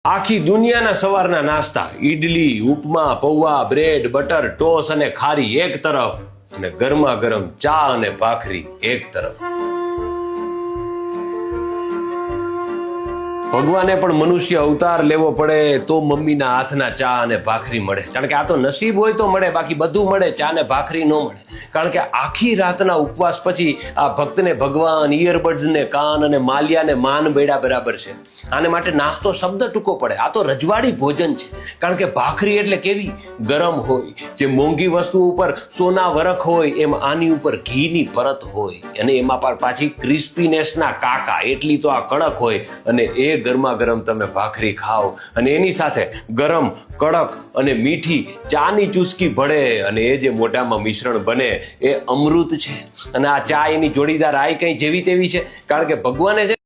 આખી દુનિયાના સવારના નાસ્તા ઈડલી, ઉપમા, પૌવા, બ્રેડ, બટર, ટોસ અને ખારી એક તરફ અને ગરમા ગરમ ચા અને ભાખરી એક તરફ. ભગવાને પણ મનુષ્ય અવતાર લેવો પડે તો મમ્મીના હાથના ચા અને ભાખરી મળે. કારણ કે આ તો નસીબ હોય તો મળે, બાકી બધું મળે, ચા ને ભાખરી ન મળે. કારણ કે આખી રાતના ઉપવાસ પછી આ ભક્તને ભગવાન ઈયરબડ્સને કાન અને માલિયાને માન બેડા બરાબર છે. આને માટે નાસ્તો શબ્દ ટૂંકો પડે. આ તો રજવાડી ભોજન છે. કારણ કે ભાખરી એટલે કેવી ગરમ હોય, જે મોંઘી વસ્તુ ઉપર સોના વરખ હોય એમ આની ઉપર ઘીની પરત હોય અને એમાં પાછી ક્રિસ્પીનેસના કાકા એટલી તો આ કડક હોય અને એ ગરમા ગરમ તમે ભાખરી ખાઓ અને એની સાથે ગરમ કડક અને મીઠી ચાની ચુસ્કી ભળે અને એ જે મોઢામાં મિશ્રણ બને એ અમૃત છે. અને આ ચા એની જોડીદાર આઈ કઈ જેવી તેવી છે. કારણ કે ભગવાને છે